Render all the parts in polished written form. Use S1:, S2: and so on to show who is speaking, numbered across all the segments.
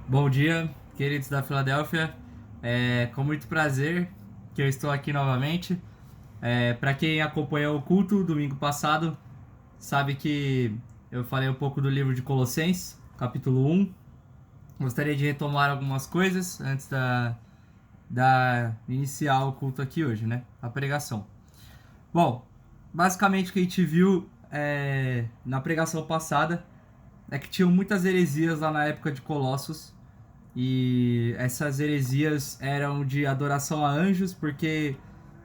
S1: Bom dia, queridos da Filadélfia. Com muito prazer que eu estou aqui novamente. Para quem acompanhou o culto domingo passado, sabe que eu falei um pouco do livro de Colossenses, capítulo 1. Gostaria de retomar algumas coisas antes da iniciar o culto aqui hoje, né? A pregação. Bom, basicamente o que a gente viu na pregação passada é que tinham muitas heresias lá na época de Colossos. E essas heresias eram de adoração a anjos, porque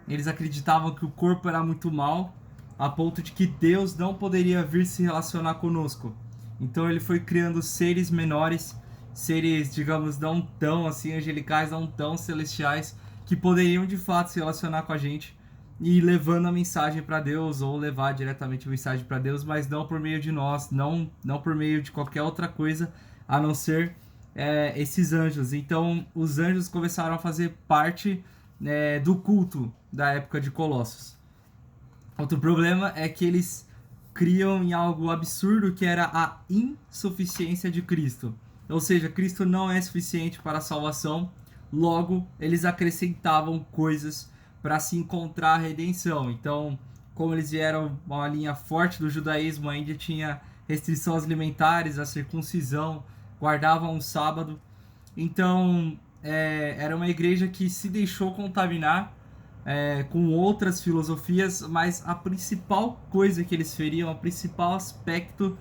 S1: eles acreditavam que o corpo era muito mal, a ponto de que Deus não poderia vir se relacionar conosco. Então ele foi criando seres menores, seres, digamos, não tão assim angelicais, não tão celestiais, que poderiam de fato se relacionar com a gente e levando a mensagem para Deus, ou levar diretamente a mensagem para Deus, mas não por meio de nós, não por meio de qualquer outra coisa a não ser esses anjos. Então os anjos começaram a fazer parte do culto da época de Colossos. Outro problema é que eles criam em algo absurdo, que era a insuficiência de Cristo. Ou seja, Cristo não é suficiente para a salvação, logo eles acrescentavam coisas para se encontrar a redenção. Então, como eles vieram uma linha forte do judaísmo, ainda tinha restrições alimentares, a circuncisão, guardavam o sábado. Então, era uma igreja que se deixou contaminar com outras filosofias, mas a principal coisa que eles feriam, o principal aspecto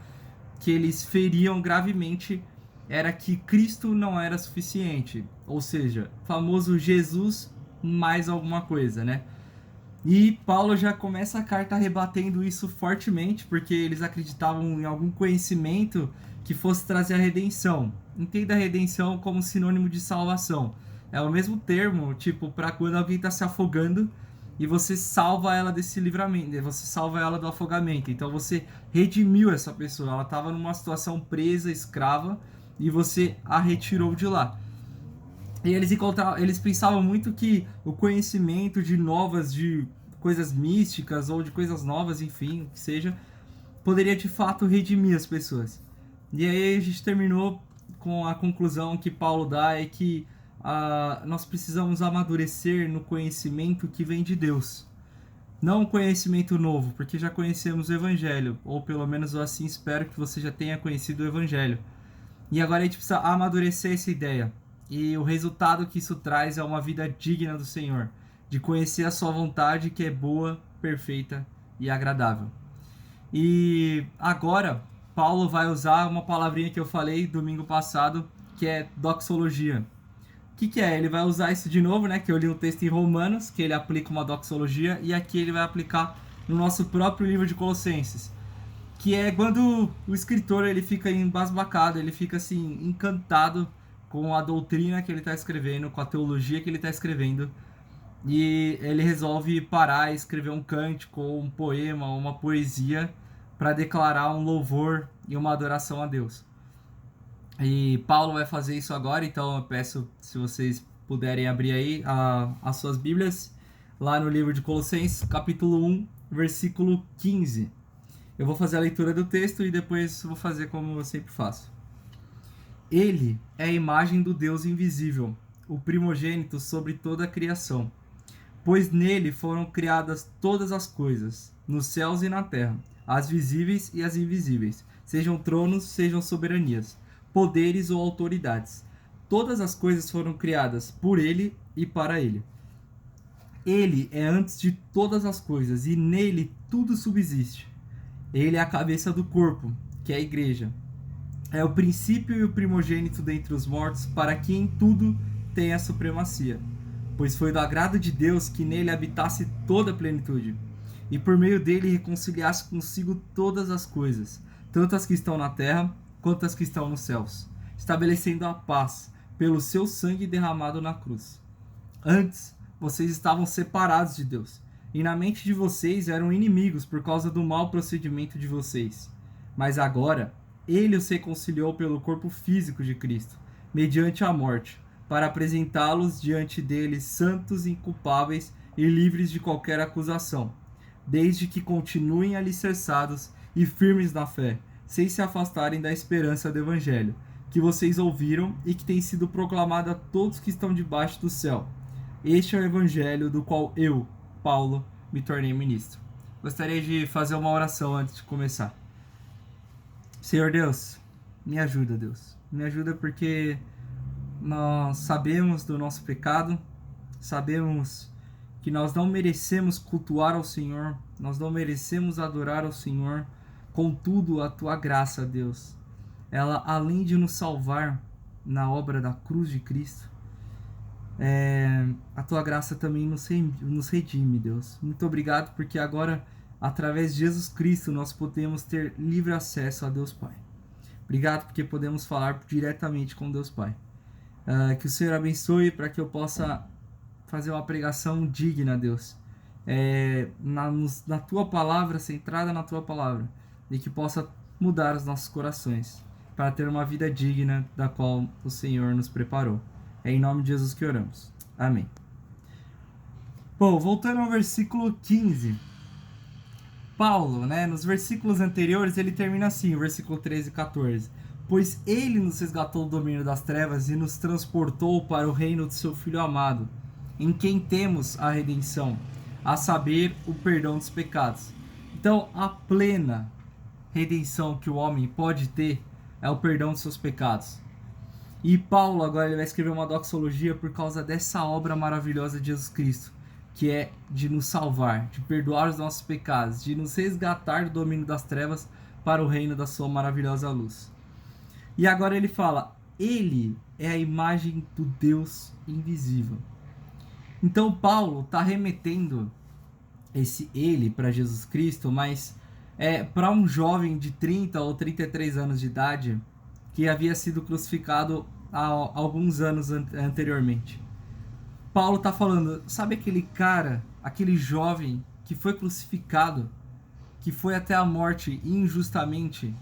S1: que eles feriam gravemente era que Cristo não era suficiente. Ou seja, famoso Jesus mais alguma coisa, né? E Paulo já começa a carta rebatendo isso fortemente, porque eles acreditavam em algum conhecimento que fosse trazer a redenção. Entenda a redenção como sinônimo de salvação. É o mesmo termo, tipo, para quando alguém está se afogando e você salva ela desse livramento, você salva ela do afogamento. Então você redimiu essa pessoa, ela estava numa situação presa, escrava, e você a retirou de lá. E eles pensavam muito que o conhecimento de coisas místicas ou de coisas novas, enfim, o que seja, poderia de fato redimir as pessoas. E aí a gente terminou com a conclusão que Paulo dá é que nós precisamos amadurecer no conhecimento que vem de Deus. Não um conhecimento novo, porque já conhecemos o Evangelho, ou pelo menos eu assim espero que você já tenha conhecido o Evangelho. E agora a gente precisa amadurecer essa ideia. E o resultado que isso traz é uma vida digna do Senhor, de conhecer a sua vontade, que é boa, perfeita e agradável. E agora Paulo vai usar uma palavrinha que eu falei domingo passado, que é doxologia. O que é? Ele vai usar isso de novo, né? Que eu li um texto em Romanos, que ele aplica uma doxologia, e aqui ele vai aplicar no nosso próprio livro de Colossenses, que é quando o escritor ele fica embasbacado, ele fica assim encantado com a doutrina que ele está escrevendo, com a teologia que ele está escrevendo, e ele resolve parar e escrever um cântico, ou um poema, ou uma poesia para declarar um louvor e uma adoração a Deus. E Paulo vai fazer isso agora, então eu peço se vocês puderem abrir aí as suas Bíblias lá no livro de Colossenses, capítulo 1, versículo 15. Eu vou fazer a leitura do texto e depois vou fazer como eu sempre faço. Ele é a imagem do Deus invisível, o primogênito sobre toda a criação. Pois nele foram criadas todas as coisas, nos céus e na terra, as visíveis e as invisíveis, sejam tronos, sejam soberanias, poderes ou autoridades. Todas as coisas foram criadas por ele e para ele. Ele é antes de todas as coisas e nele tudo subsiste. Ele é a cabeça do corpo, que é a igreja. É o princípio e o primogênito dentre os mortos, para que em tudo tenha a supremacia. Pois foi do agrado de Deus que nele habitasse toda a plenitude, e por meio dele reconciliasse consigo todas as coisas, tanto as que estão na terra, quanto as que estão nos céus, estabelecendo a paz pelo seu sangue derramado na cruz. Antes, vocês estavam separados de Deus, e na mente de vocês eram inimigos por causa do mau procedimento de vocês. Mas agora, ele os reconciliou pelo corpo físico de Cristo, mediante a morte, para apresentá-los diante dele santos, inculpáveis e livres de qualquer acusação, desde que continuem alicerçados e firmes na fé, sem se afastarem da esperança do Evangelho, que vocês ouviram e que tem sido proclamado a todos que estão debaixo do céu. Este é o evangelho do qual eu, Paulo, me tornei ministro. Gostaria de fazer uma oração antes de começar. Senhor Deus, me ajuda, Deus. Me ajuda porque nós sabemos do nosso pecado, sabemos que nós não merecemos cultuar ao Senhor, nós não merecemos adorar ao Senhor. Contudo, a tua graça, Deus, ela, além de nos salvar na obra da cruz de Cristo, a tua graça também nos redime, Deus. Muito obrigado, porque agora, através de Jesus Cristo, nós podemos ter livre acesso a Deus Pai. Obrigado, porque podemos falar diretamente com Deus Pai. Que o Senhor abençoe para que eu possa fazer uma pregação digna, Deus. Na tua palavra, centrada na tua palavra. E que possa mudar os nossos corações para ter uma vida digna da qual o Senhor nos preparou. É em nome de Jesus que oramos. Amém. Bom, voltando ao versículo 15. Paulo, nos versículos anteriores, ele termina assim, o versículo 13 e 14. Pois ele nos resgatou do domínio das trevas e nos transportou para o reino do seu Filho amado, em quem temos a redenção, a saber, o perdão dos pecados. Então, a plena redenção que o homem pode ter é o perdão dos seus pecados. E Paulo agora ele vai escrever uma doxologia por causa dessa obra maravilhosa de Jesus Cristo, que é de nos salvar, de perdoar os nossos pecados, de nos resgatar do domínio das trevas para o reino da sua maravilhosa luz. E agora ele fala, ele é a imagem do Deus invisível. Então Paulo está remetendo esse ele para Jesus Cristo, mas para um jovem de 30 ou 33 anos de idade que havia sido crucificado há alguns anos anteriormente. Paulo está falando, sabe aquele cara, aquele jovem que foi crucificado, que foi até a morte injustamente?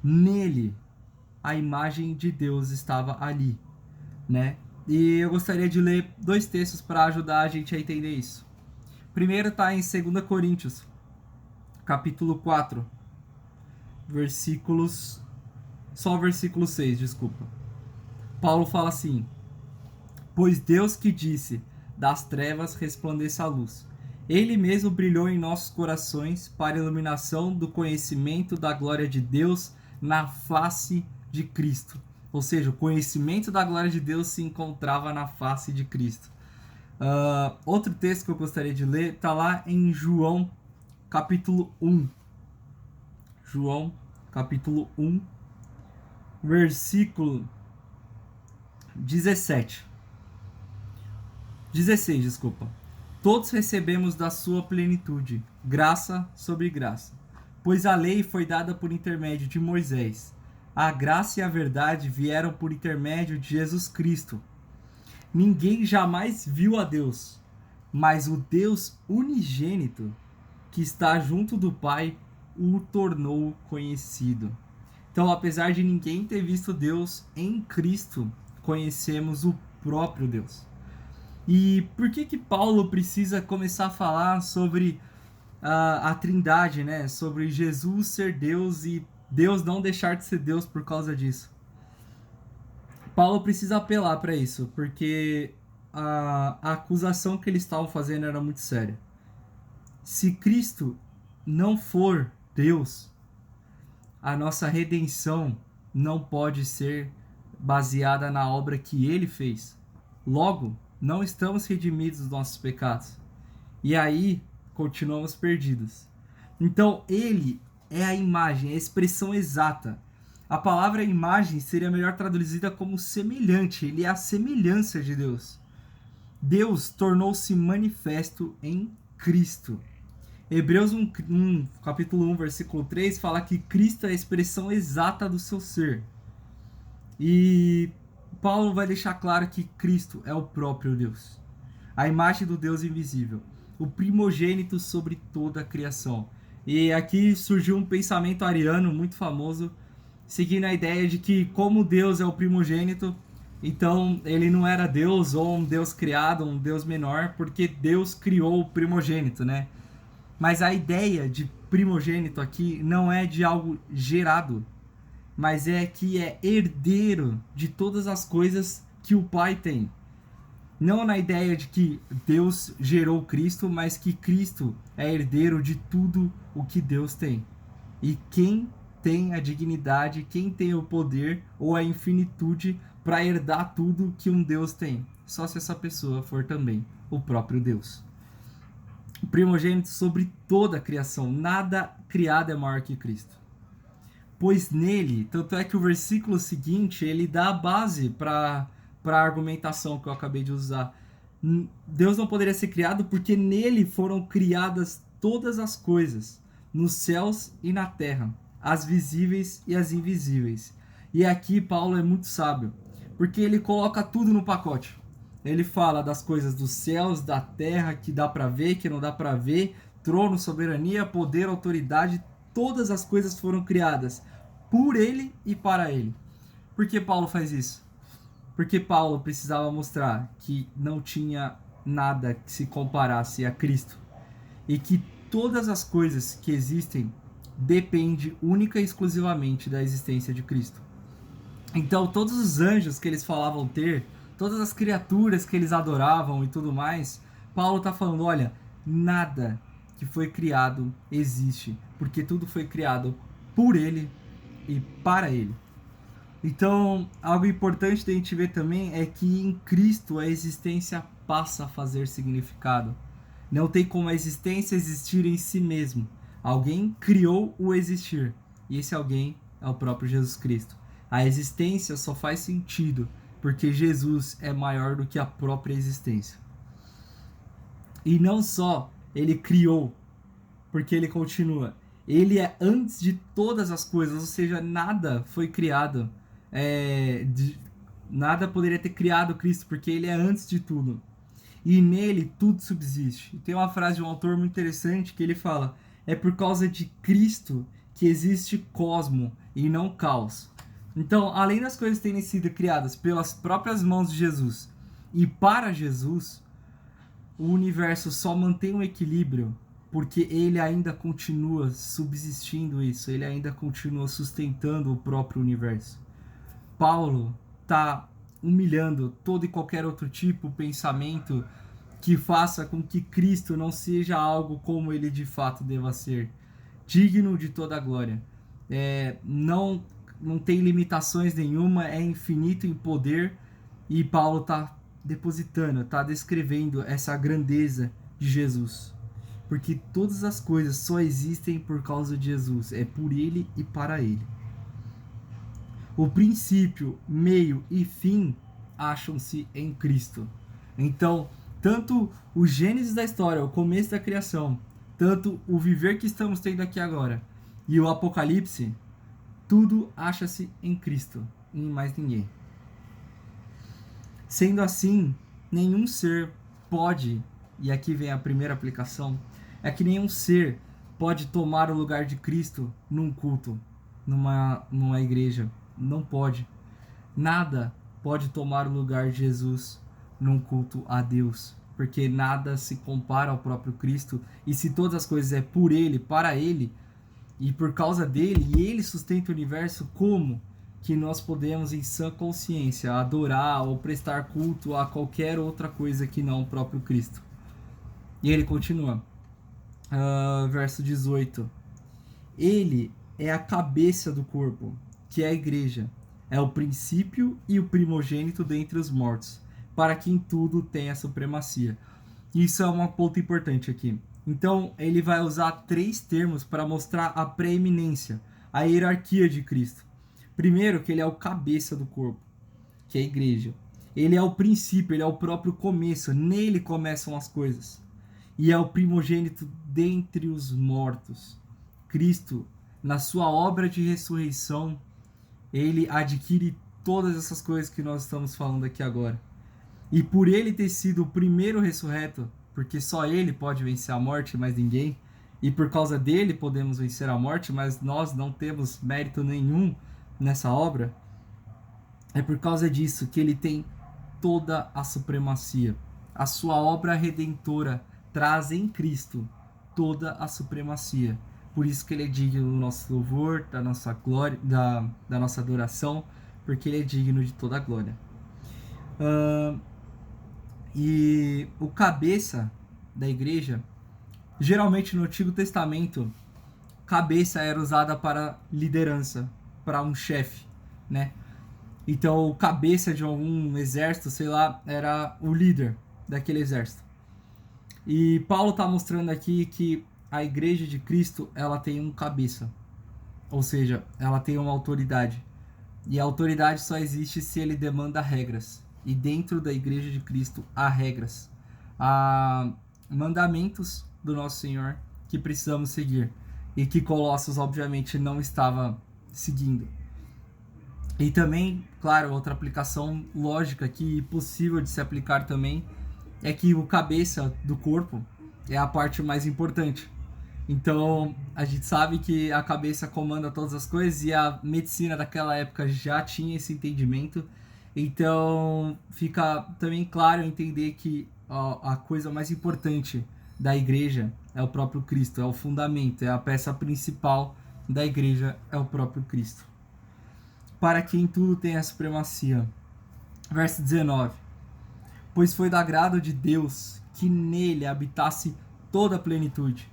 S1: Nele, a imagem de Deus estava ali, E eu gostaria de ler 2 textos para ajudar a gente a entender isso. Primeiro está em 2 Coríntios, capítulo 4, só o versículo 6, desculpa. Paulo fala assim, pois Deus que disse, das trevas resplandeça a luz. Ele mesmo brilhou em nossos corações para a iluminação do conhecimento da glória de Deus na face de Cristo. Ou seja, o conhecimento da glória de Deus se encontrava na face de Cristo. Outro texto que eu gostaria de ler está lá em João, capítulo 1. João, capítulo 1, versículo 16, desculpa. Todos recebemos da sua plenitude, graça sobre graça. Pois a lei foi dada por intermédio de Moisés. A graça e a verdade vieram por intermédio de Jesus Cristo. Ninguém jamais viu a Deus, mas o Deus unigênito, que está junto do Pai, o tornou conhecido. Então, apesar de ninguém ter visto Deus, em Cristo conhecemos o próprio Deus. E por que Paulo precisa começar a falar sobre a Trindade, Sobre Jesus ser Deus e Deus não deixar de ser Deus por causa disso? Paulo precisa apelar para isso, porque a acusação que eles estavam fazendo era muito séria. Se Cristo não for Deus, a nossa redenção não pode ser baseada na obra que ele fez. Logo, não estamos redimidos dos nossos pecados. E aí, continuamos perdidos. Então, ele é a imagem, a expressão exata. A palavra imagem seria melhor traduzida como semelhante. Ele é a semelhança de Deus. Deus tornou-se manifesto em Cristo. Hebreus 1, capítulo 1, versículo 3, fala que Cristo é a expressão exata do seu ser. E Paulo vai deixar claro que Cristo é o próprio Deus. A imagem do Deus invisível. O primogênito sobre toda a criação. E aqui surgiu um pensamento ariano muito famoso, seguindo a ideia de que como Deus é o primogênito, então ele não era Deus ou um Deus criado, um Deus menor, porque Deus criou o primogênito, Mas a ideia de primogênito aqui não é de algo gerado, mas é que é herdeiro de todas as coisas que o Pai tem. Não na ideia de que Deus gerou Cristo, mas que Cristo é herdeiro de tudo o que Deus tem. E quem tem a dignidade, quem tem o poder ou a infinitude para herdar tudo que um Deus tem? Só se essa pessoa for também o próprio Deus. O primogênito sobre toda a criação, nada criado é maior que Cristo. Pois nele, tanto é que o versículo seguinte, ele dá a base para a argumentação que eu acabei de usar. Deus não poderia ser criado porque nele foram criadas todas as coisas, nos céus e na terra, as visíveis e as invisíveis. E aqui Paulo é muito sábio, porque ele coloca tudo no pacote. Ele fala das coisas dos céus, da terra, que dá para ver, que não dá para ver, trono, soberania, poder, autoridade, todas as coisas foram criadas por ele e para ele. Por que Paulo faz isso? Porque Paulo precisava mostrar que não tinha nada que se comparasse a Cristo e que todas as coisas que existem dependem única e exclusivamente da existência de Cristo. Então, todos os anjos que eles falavam ter, todas as criaturas que eles adoravam e tudo mais, Paulo está falando, olha, nada que foi criado existe, porque tudo foi criado por ele e para ele. Então, algo importante da gente ver também é que em Cristo a existência passa a fazer significado. Não tem como a existência existir em si mesmo. Alguém criou o existir, e esse alguém é o próprio Jesus Cristo. A existência só faz sentido porque Jesus é maior do que a própria existência. E não só ele criou, porque ele continua. Ele é antes de todas as coisas, ou seja, nada foi criado. Nada poderia ter criado Cristo, porque ele é antes de tudo. E nele tudo subsiste. Tem uma frase de um autor muito interessante que ele fala: é por causa de Cristo que existe cosmo e não caos. Então, além das coisas terem sido criadas pelas próprias mãos de Jesus e para Jesus, o universo só mantém um equilíbrio porque ele ainda continua subsistindo isso, ele ainda continua sustentando o próprio universo. Paulo está humilhando todo e qualquer outro tipo de pensamento que faça com que Cristo não seja algo como ele de fato deva ser, digno de toda a glória. Não tem limitações nenhuma, é infinito em poder, e Paulo está depositando, está descrevendo essa grandeza de Jesus. Porque todas as coisas só existem por causa de Jesus, é por ele e para ele. O princípio, meio e fim acham-se em Cristo. Então, tanto o Gênesis da história, o começo da criação, tanto o viver que estamos tendo aqui agora e o Apocalipse, tudo acha-se em Cristo, e em mais ninguém. Sendo assim, nenhum ser pode, e aqui vem a primeira aplicação, é que nenhum ser pode tomar o lugar de Cristo num culto, numa igreja. Não pode. Nada pode tomar o lugar de Jesus num culto a Deus, porque nada se compara ao próprio Cristo, e se todas as coisas é por ele, para ele, e por causa dele, e ele sustenta o universo, como que nós podemos em sã consciência adorar ou prestar culto a qualquer outra coisa que não o próprio Cristo? E ele continua, verso 18: ele é a cabeça do corpo, que é a igreja, é o princípio e o primogênito dentre os mortos, para que em tudo tenha supremacia. Isso é um ponto importante aqui. Então, ele vai usar 3 termos para mostrar a preeminência, a hierarquia de Cristo. Primeiro, que ele é o cabeça do corpo, que é a igreja. Ele é o princípio, ele é o próprio começo, nele começam as coisas. E é o primogênito dentre os mortos. Cristo, na sua obra de ressurreição, ele adquire todas essas coisas que nós estamos falando aqui agora. E por ele ter sido o primeiro ressurreto, porque só ele pode vencer a morte, mais ninguém, e por causa dele podemos vencer a morte, mas nós não temos mérito nenhum nessa obra, é por causa disso que ele tem toda a supremacia. A sua obra redentora traz em Cristo toda a supremacia, Por isso que ele é digno do nosso louvor, da nossa glória, da nossa adoração, porque ele é digno de toda a glória. E o cabeça da igreja, geralmente no Antigo Testamento, cabeça era usada para liderança, para um chefe, né? Então, o cabeça de algum exército, sei lá, era o líder daquele exército. E Paulo está mostrando aqui que a igreja de Cristo, ela tem um cabeça. Ou seja, ela tem uma autoridade. E a autoridade só existe se ele demanda regras. E dentro da igreja de Cristo há regras. Há mandamentos do nosso Senhor que precisamos seguir. E que Colossos, obviamente, não estava seguindo. E também, claro, outra aplicação lógica que possível de se aplicar também é que o cabeça do corpo é a parte mais importante. Então, a gente sabe que a cabeça comanda todas as coisas e a medicina daquela época já tinha esse entendimento. Então, fica também claro entender que a coisa mais importante da igreja é o próprio Cristo, é o fundamento, é a peça principal da igreja, é o próprio Cristo. Para quem tudo tem a supremacia. Verso 19. Pois foi do agrado de Deus que nele habitasse toda a plenitude.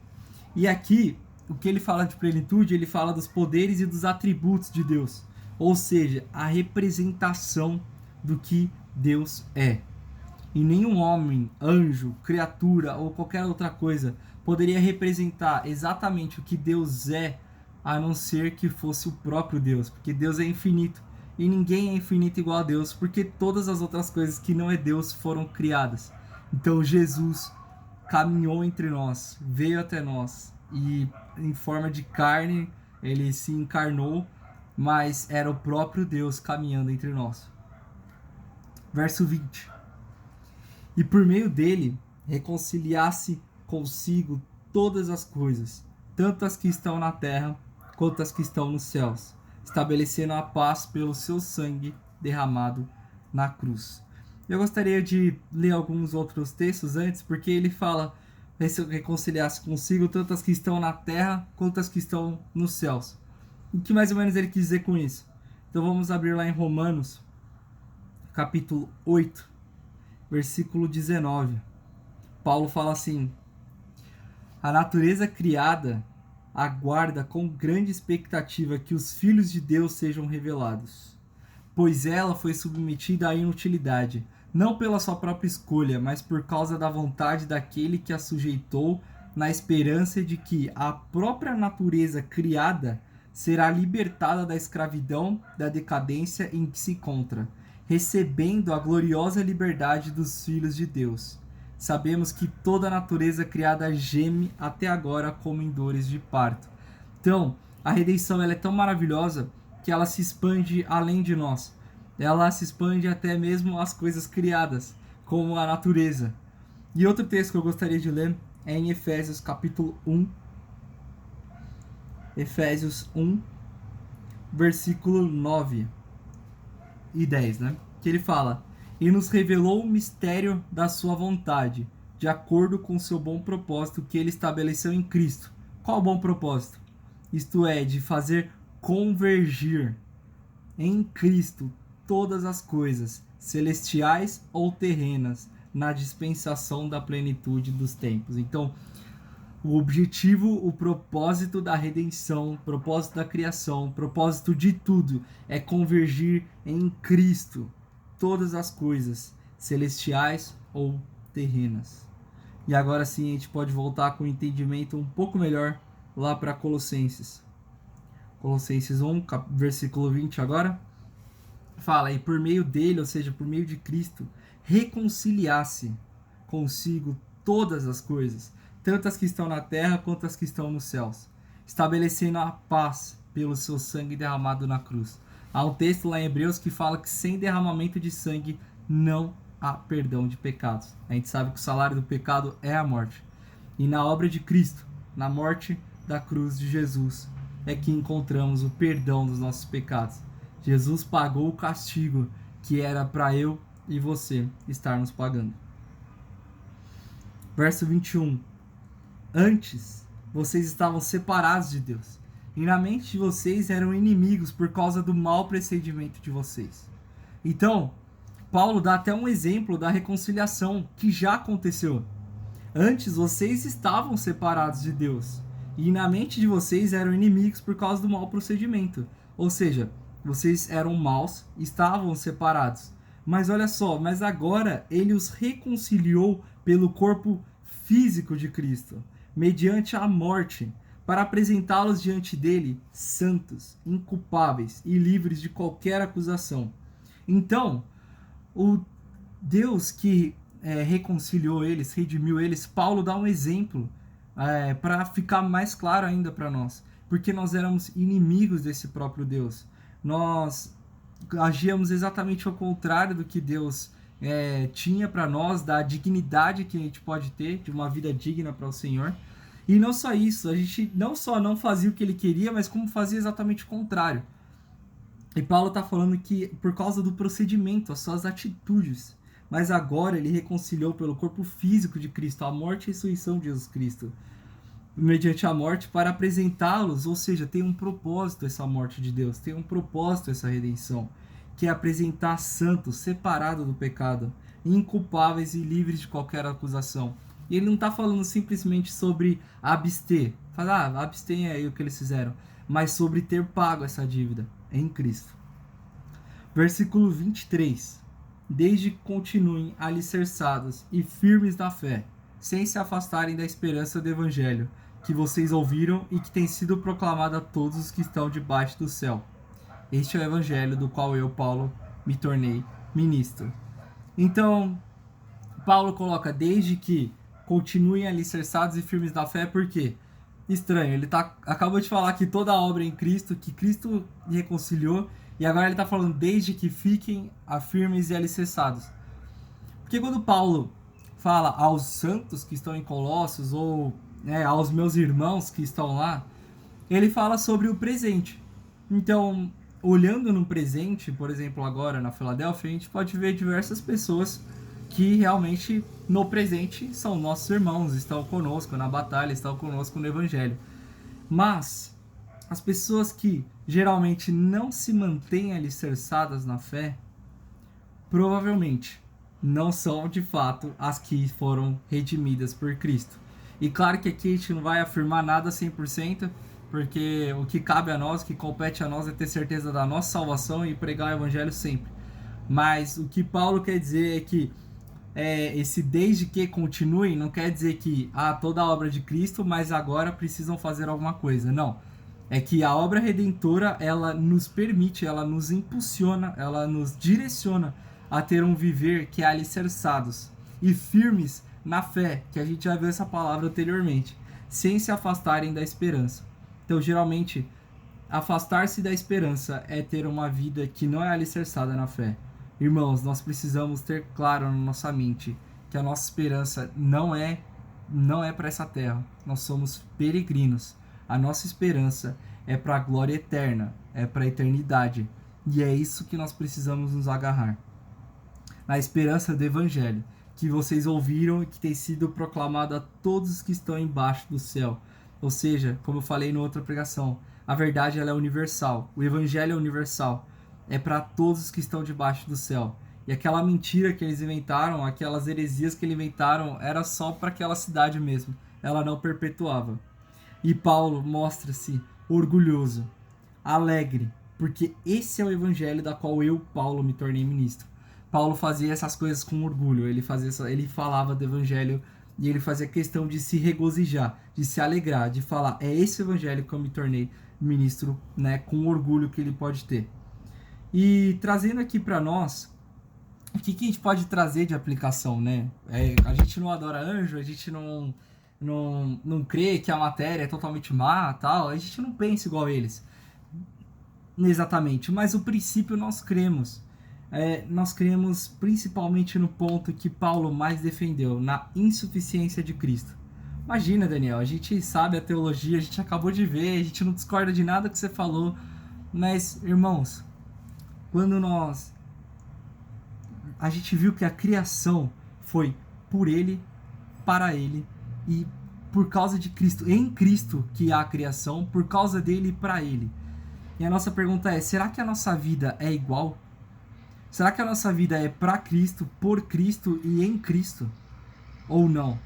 S1: E aqui, o que ele fala de plenitude, ele fala dos poderes e dos atributos de Deus. Ou seja, a representação do que Deus é. E nenhum homem, anjo, criatura ou qualquer outra coisa poderia representar exatamente o que Deus é, a não ser que fosse o próprio Deus, porque Deus é infinito e ninguém é infinito igual a Deus, porque todas as outras coisas que não é Deus foram criadas. Então Jesus caminhou entre nós, veio até nós e em forma de carne ele se encarnou, mas era o próprio Deus caminhando entre nós. Verso 20. E por meio dele reconciliasse consigo todas as coisas, tanto as que estão na terra quanto as que estão nos céus, estabelecendo a paz pelo seu sangue derramado na cruz. Eu gostaria de ler alguns outros textos antes, porque ele fala reconciliar-se consigo tanto as que estão na terra quanto as que estão nos céus. O que mais ou menos ele quis dizer com isso? Então vamos abrir lá em Romanos, capítulo 8, versículo 19. Paulo fala assim: a natureza criada aguarda com grande expectativa que os filhos de Deus sejam revelados, pois ela foi submetida à inutilidade, não pela sua própria escolha, mas por causa da vontade daquele que a sujeitou, na esperança de que a própria natureza criada será libertada da escravidão, da decadência em que se encontra, recebendo a gloriosa liberdade dos filhos de Deus. Sabemos que toda a natureza criada geme até agora como em dores de parto. Então, a redenção ela é tão maravilhosa que ela se expande além de nós. Ela se expande até mesmo as coisas criadas, como a natureza. E outro texto que eu gostaria de ler é em Efésios capítulo 1. Efésios 1, versículo 9 e 10, né? Que ele fala: e nos revelou o mistério da sua vontade, de acordo com o seu bom propósito que ele estabeleceu em Cristo. Qual o bom propósito? Isto é, de fazer convergir em Cristo todas as coisas, celestiais ou terrenas, na dispensação da plenitude dos tempos. Então, o objetivo, o propósito da redenção, o propósito da criação, o propósito de tudo é convergir em Cristo todas as coisas, celestiais ou terrenas. E agora sim a gente pode voltar com um entendimento um pouco melhor lá para Colossenses. Colossenses 1, versículo 20 agora. Fala, e por meio dele, ou seja, por meio de Cristo, reconciliasse consigo todas as coisas, tanto as que estão na terra quanto as que estão nos céus, estabelecendo a paz pelo seu sangue derramado na cruz. Há um texto lá em Hebreus que fala que sem derramamento de sangue não há perdão de pecados. A gente sabe que o salário do pecado é a morte. E na obra de Cristo, na morte da cruz de Jesus, é que encontramos o perdão dos nossos pecados. Jesus pagou o castigo que era para eu e você estarmos pagando. Verso 21. Antes, vocês estavam separados de Deus. E na mente de vocês eram inimigos por causa do mau procedimento de vocês. Então, Paulo dá até um exemplo da reconciliação que já aconteceu. Antes vocês estavam separados de Deus. E na mente de vocês eram inimigos por causa do mau procedimento. Ou seja, vocês eram maus e estavam separados. Mas olha só, mas agora ele os reconciliou pelo corpo físico de Cristo, mediante a morte, para apresentá-los diante dele santos, inculpáveis e livres de qualquer acusação. Então, o Deus que reconciliou eles, redimiu eles, Paulo dá um exemplo para ficar mais claro ainda para nós, porque nós éramos inimigos desse próprio Deus. Nós agíamos exatamente ao contrário do que Deus tinha para nós, da dignidade que a gente pode ter, de uma vida digna para o Senhor. E não só isso, a gente não só não fazia o que ele queria, mas como fazia exatamente o contrário. E Paulo está falando que por causa do procedimento, as suas atitudes, mas agora ele reconciliou pelo corpo físico de Cristo, a morte e a ressurreição de Jesus Cristo, mediante a morte, para apresentá-los, ou seja, tem um propósito essa morte de Deus, tem um propósito essa redenção, que é apresentar santos, separados do pecado, inculpáveis e livres de qualquer acusação. E ele não está falando simplesmente sobre abster, abstenha aí o que eles fizeram, mas sobre ter pago essa dívida em Cristo. Versículo 23. Desde que continuem alicerçados e firmes na fé, sem se afastarem da esperança do Evangelho, que vocês ouviram e que tem sido proclamado a todos os que estão debaixo do céu. Este é o Evangelho do qual eu, Paulo, me tornei ministro. Então, Paulo coloca desde que continuem alicerçados e firmes na fé, por quê? Estranho, ele acabou de falar que toda a obra é em Cristo, que Cristo reconciliou, e agora ele está falando desde que fiquem firmes e alicerçados. Porque quando Paulo fala aos santos que estão em Colossos, ou aos meus irmãos que estão lá, ele fala sobre o presente. Então, olhando no presente, por exemplo, agora na Filadélfia, a gente pode ver diversas pessoas que realmente no presente são nossos irmãos, estão conosco na batalha, estão conosco no Evangelho. Mas as pessoas que geralmente não se mantêm alicerçadas na fé, provavelmente não são de fato as que foram redimidas por Cristo. E claro que aqui a gente não vai afirmar nada 100%, porque o que cabe a nós, o que compete a nós é ter certeza da nossa salvação e pregar o Evangelho sempre. Mas o que Paulo quer dizer é que esse desde que continuem não quer dizer que toda a obra de Cristo, mas agora precisam fazer alguma coisa. Não. É que a obra redentora, ela nos permite, ela nos impulsiona, ela nos direciona a ter um viver que é alicerçados e firmes na fé, que a gente já viu essa palavra anteriormente, sem se afastarem da esperança. Então, geralmente, afastar-se da esperança é ter uma vida que não é alicerçada na fé. Irmãos, nós precisamos ter claro na nossa mente que a nossa esperança não é para essa terra. Nós somos peregrinos. A nossa esperança é para a glória eterna, é para a eternidade. E é isso que nós precisamos nos agarrar. Na esperança do Evangelho, que vocês ouviram e que tem sido proclamado a todos os que estão embaixo do céu. Ou seja, como eu falei na outra pregação, a verdade ela é universal. O Evangelho é universal. É para todos os que estão debaixo do céu. E aquela mentira que eles inventaram, aquelas heresias que eles inventaram, era só para aquela cidade mesmo. Ela não perpetuava. E Paulo mostra-se orgulhoso, alegre, porque esse é o Evangelho da qual eu, Paulo, me tornei ministro. Paulo fazia essas coisas com orgulho, ele falava do Evangelho e ele fazia questão de se regozijar, de se alegrar, de falar, é esse o Evangelho que eu me tornei ministro, né, com o orgulho que ele pode ter. E trazendo aqui para nós, o que a gente pode trazer de aplicação, né? A gente não adora anjo, a gente não crê que a matéria é totalmente má, tal. A gente não pensa igual a eles, exatamente. Mas o princípio nós cremos. Nós cremos principalmente no ponto que Paulo mais defendeu, na insuficiência de Cristo. Imagina, Daniel, a gente sabe a teologia, a gente acabou de ver, a gente não discorda de nada que você falou, mas, irmãos, quando a gente viu que a criação foi por ele, para ele e por causa de Cristo, em Cristo que há a criação, por causa dele e para ele. E a nossa pergunta é, será que a nossa vida é igual? Será que a nossa vida é para Cristo, por Cristo e em Cristo? Ou não?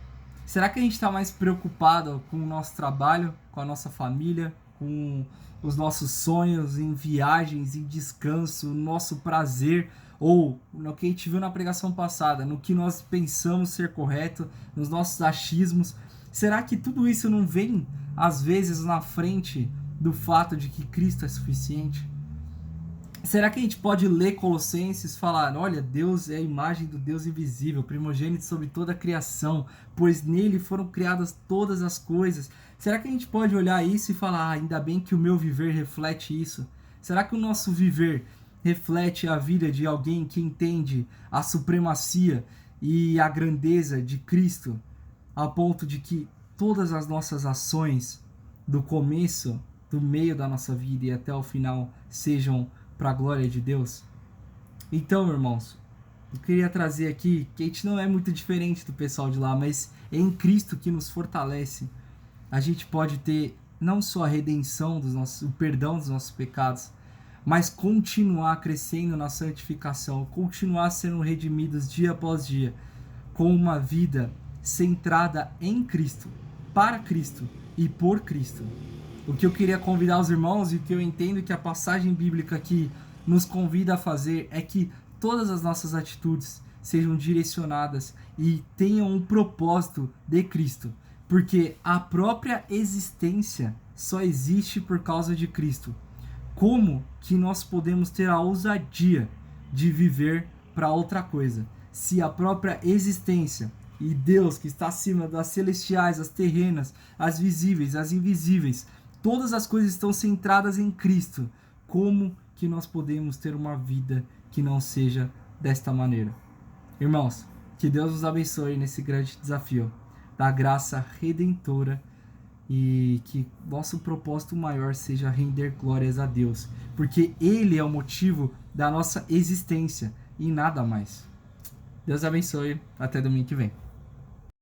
S1: Será que a gente está mais preocupado com o nosso trabalho, com a nossa família, com os nossos sonhos em viagens, em descanso, no nosso prazer, ou no que a gente viu na pregação passada, no que nós pensamos ser correto, nos nossos achismos? Será que tudo isso não vem, às vezes, na frente do fato de que Cristo é suficiente? Será que a gente pode ler Colossenses e falar, olha, Deus é a imagem do Deus invisível, primogênito sobre toda a criação, pois nele foram criadas todas as coisas? Será que a gente pode olhar isso e falar, ainda bem que o meu viver reflete isso? Será que o nosso viver reflete a vida de alguém que entende a supremacia e a grandeza de Cristo, a ponto de que todas as nossas ações, do começo, do meio da nossa vida e até o final, sejam para a glória de Deus? Então, irmãos, eu queria trazer aqui que a gente não é muito diferente do pessoal de lá, mas é em Cristo que nos fortalece. A gente pode ter não só a redenção dos nossos, o perdão dos nossos pecados, mas continuar crescendo na santificação, continuar sendo redimidos dia após dia, com uma vida centrada em Cristo, para Cristo e por Cristo. O que eu queria convidar os irmãos e o que eu entendo que a passagem bíblica aqui nos convida a fazer é que todas as nossas atitudes sejam direcionadas e tenham um propósito de Cristo, porque a própria existência só existe por causa de Cristo. Como que nós podemos ter a ousadia de viver para outra coisa, se a própria existência e Deus que está acima das celestiais, as terrenas, as visíveis, as invisíveis, todas as coisas estão centradas em Cristo? Como que nós podemos ter uma vida que não seja desta maneira? Irmãos, que Deus nos abençoe nesse grande desafio da graça redentora e que nosso propósito maior seja render glórias a Deus, porque Ele é o motivo da nossa existência e nada mais. Deus abençoe, até domingo que vem.